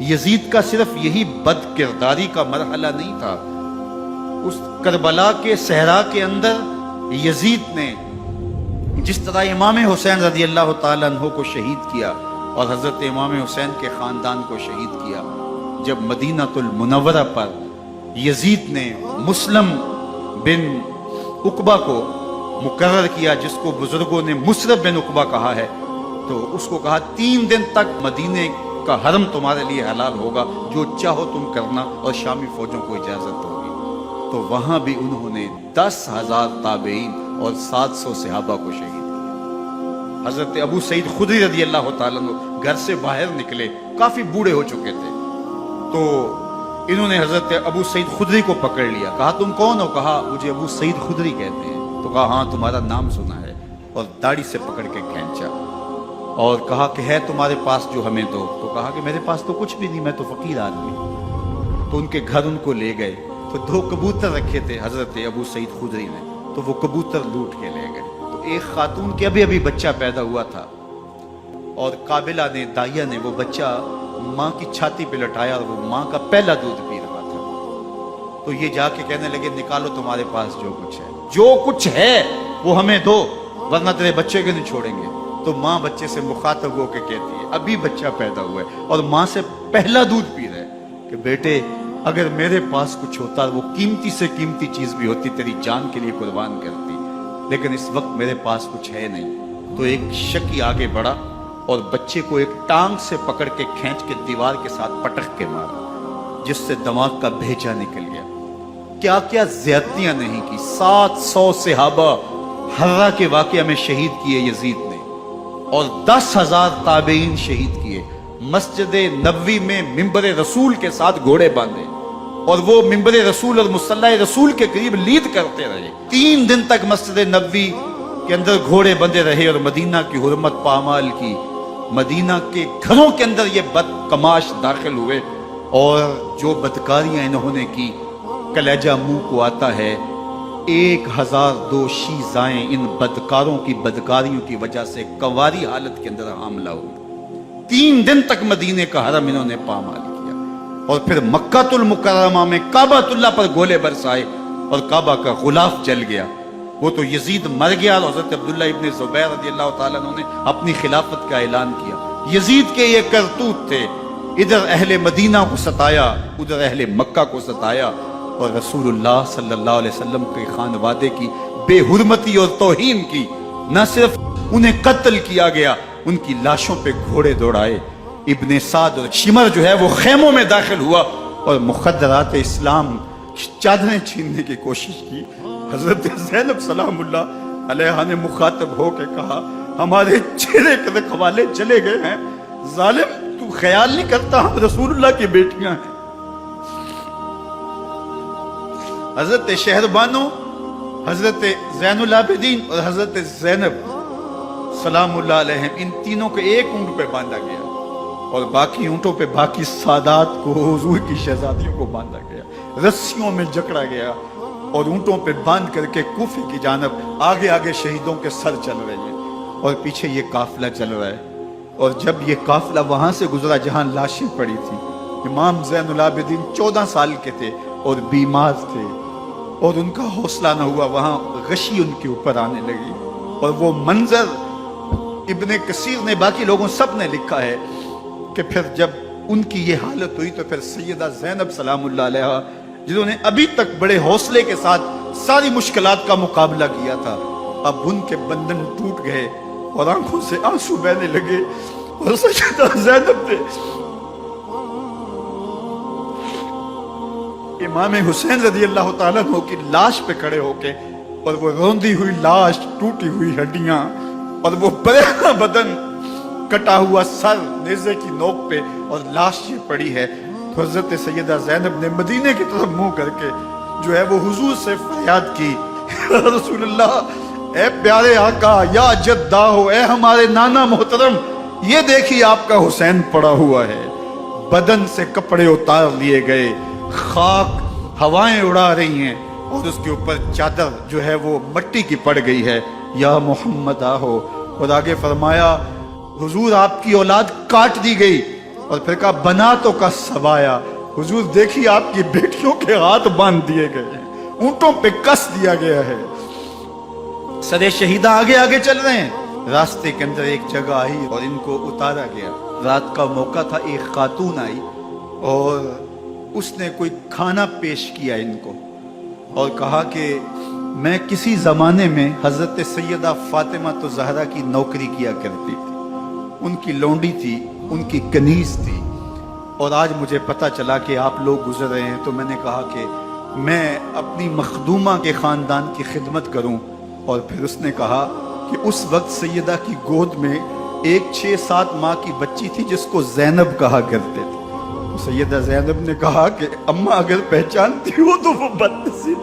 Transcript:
یزید کا صرف یہی بد کرداری کا مرحلہ نہیں تھا، اس کربلا کے صحرا کے اندر یزید نے جس طرح امام حسین رضی اللہ تعالیٰ عنہ کو شہید کیا اور حضرت امام حسین کے خاندان کو شہید کیا، جب مدینہ المنورہ پر یزید نے مسلم بن عقبہ کو مقرر کیا، جس کو بزرگوں نے مصرف بن عقبہ کہا ہے، تو اس کو کہا 3 دن تک مدینے کا حرم تمہارے لیے حلال ہوگا، جو چاہو تم کرنا، اور شامی فوجوں کو اجازت ہوگی۔ تو وہاں بھی انہوں نے 10,000 تابعین اور 700 صحابہ کو شہید کیا۔ حضرت ابو سعید خدری رضی اللہ تعالیٰ عنہ گھر سے باہر نکلے، کافی بوڑھے ہو چکے تھے، تو انہوں نے حضرت ابو سعید خدری کو پکڑ لیا، کہا تم کون ہو؟ کہا مجھے ابو سعید خدری کہتے ہیں۔ تو کہا ہاں تمہارا نام سنا ہے، اور داڑھی سے پکڑ کے کھینچا اور کہا کہ ہے تمہارے پاس جو ہمیں دو؟ تو کہا کہ میرے پاس تو کچھ بھی نہیں، میں تو فقیر آدمی۔ تو ان کے گھر ان کو لے گئے، تو 2 کبوتر رکھے تھے حضرت ابو سعید خدری نے، تو وہ کبوتر لوٹ کے لے گئے۔ تو ایک خاتون کے ابھی بچہ پیدا ہوا تھا، اور قابلہ نے، دائیا نے، وہ بچہ ماں کی چھاتی پہ لٹایا، اور وہ ماں کا پہلا دودھ پی رہا تھا۔ تو یہ جا کے کہنے لگے نکالو تمہارے پاس جو کچھ ہے، جو کچھ ہے وہ ہمیں دو، ورنہ تیرے بچے کے نہیں چھوڑیں گے۔ تو ماں بچے سے مخاطب ہو کے کہتی ہے، ابھی بچہ پیدا ہوا ہے اور ماں سے پہلا دودھ پی رہا ہے، کہ بیٹے اگر میرے پاس کچھ ہوتا، وہ قیمتی سے قیمتی چیز بھی ہوتی، تیری جان کے لیے قربان کرتی، لیکن اس وقت میرے پاس کچھ ہے نہیں۔ تو ایک شکی آگے بڑھا اور بچے کو ایک ٹانگ سے پکڑ کے کھینچ کے دیوار کے ساتھ پٹک کے مارا، جس سے دماغ کا بھیجا نکل گیا۔ کیا کیا زیادتیاں نہیں کی۔ 700 صحابہ حرہ کے واقعہ میں شہید کیے یزید نے، اور 10,000 تابعین شہید کیے۔ مسجد نبوی میں ممبر رسول کے ساتھ گھوڑے باندھے، اور وہ ممبر رسول اور مصلی رسول کے قریب لید کرتے رہے۔ 3 دن تک مسجد نبوی کے اندر گھوڑے بندھے رہے، اور مدینہ کی حرمت پامال کی۔ مدینہ کے گھروں کے اندر یہ بد کماش داخل ہوئے، اور جو بدکاریاں انہوں نے کی، کلیجہ منہ کو آتا ہے۔ 1002 شیزائیں ان بدکاروں کی بدکاریوں کی وجہ سے کنواری حالت کے اندر حاملہ ہوئی۔ 3 دن تک مدینے کا حرم انہوں نے پامال کیا، اور پھر مکہ المکرمہ میں کعبہ اللہ پر گولے برسائے، اور کعبہ کا غلاف جل گیا۔ وہ تو یزید مر گیا، اور حضرت عبداللہ ابن زبیر رضی اللہ تعالیٰ عنہ نے اپنی خلافت کا اعلان کیا۔ یزید کے یہ کرتوت تھے، ادھر اہل مدینہ کو ستایا، ادھر اہل مکہ کو ستایا، اور رسول اللہ صلی اللہ علیہ وسلم کے خانوادے کی بے حرمتی اور توہین کی۔ نہ صرف انہیں قتل کیا گیا، ان کی لاشوں پہ گھوڑے دوڑائے۔ ابن سعد اور شمر جو ہے وہ خیموں میں داخل ہوا، اور مخدرات اسلام چادریں چھیننے کی کوشش کی۔ حضرت زینب سلام اللہ علیہ نے مخاطب ہو کے کہا ہمارے چہرے کے رکھوالے چلے گئے ہیں، ظالم تو خیال نہیں کرتا ہم رسول اللہ کی بیٹیاں ہیں۔ حضرت شہربانو، حضرت زین العابدین اور حضرت زینب سلام اللہ علیہ، ان تینوں کو ایک اونٹ پہ باندھا گیا، اور باقی اونٹوں پہ باقی سادات کو، حضور کی شہزادیوں کو باندھا گیا، رسیوں میں جکڑا گیا، اور اونٹوں پہ باندھ کر کے کوفے کی جانب آگے آگے شہیدوں کے سر چل رہے ہیں، اور پیچھے یہ قافلہ چل رہا ہے۔ اور جب یہ قافلہ وہاں سے گزرا جہاں لاشیں پڑی تھیں، امام زین العابدین 14 سال کے تھے اور بیمار تھے، اور ان کا حوصلہ نہ ہوا، وہاں غشی ان کے اوپر آنے لگی۔ اور وہ منظر ابن کثیر نے، باقی لوگوں سب نے لکھا ہے کہ پھر جب ان کی یہ حالت ہوئی، تو پھر سیدہ زینب سلام اللہ علیہ، جنہوں نے ابھی تک بڑے حوصلے کے ساتھ ساری مشکلات کا مقابلہ کیا تھا، اب ان کے بندن ٹوٹ گئے اور آنکھوں سے آنسو بہنے لگے، اور سیدہ زینب نے امام حسین رضی اللہ تعالیٰ عنہ کی لاش پہ کھڑے ہو کے، اور وہ روندی ہوئی لاش، ٹوٹی ہوئی ہڈیاں، اور وہ برینا بدن، کٹا ہوا سر نیزے کی نوک پہ، اور لاش یہ پڑی ہے، تو حضرت سیدہ زینب نے مدینے کی طرف منہ کر کے جو ہے وہ حضور سے فریاد کی، رسول اللہ، اے پیارے آقا، یا جدہ ہو، اے ہمارے نانا محترم، یہ دیکھیے آپ کا حسین پڑا ہوا ہے۔ بدن سے کپڑے اتار لیے گئے، خاک ہوائیں اڑا رہی ہیں، اور اس کے اوپر چادر جو ہے وہ مٹی کی پڑ گئی ہے، یا محمد آہو۔ اور آگے فرمایا حضور آپ کی اولاد کاٹ دی گئی، اور پھر کہا بناتوں کا سبایا، حضور دیکھیے آپ کی بیٹیوں کے ہاتھ باندھ دیے گئے ہیں، اونٹوں پہ کس دیا گیا ہے، سرے شہیدہ آگے آگے چل رہے ہیں۔ راستے کے اندر ایک جگہ آئی اور ان کو اتارا گیا، رات کا موقع تھا، ایک خاتون آئی اور اس نے کوئی کھانا پیش کیا ان کو اور کہا کہ میں کسی زمانے میں حضرت سیدہ فاطمہ تو زہرا کی نوکری کیا کرتی تھی، ان کی لونڈی تھی، ان کی کنیز تھی، اور آج مجھے پتا چلا کہ آپ لوگ گزر رہے ہیں تو میں نے کہا کہ میں اپنی مخدومہ کے خاندان کی خدمت کروں۔ اور پھر اس نے کہا کہ اس وقت سیدہ کی گود میں ایک 6-7 ماہ کی بچی تھی جس کو زینب کہا کرتے تھے۔ سیدہ زینب نے کہا کہ اماں اگر پہچانتی ہو تو وہ بدنصیب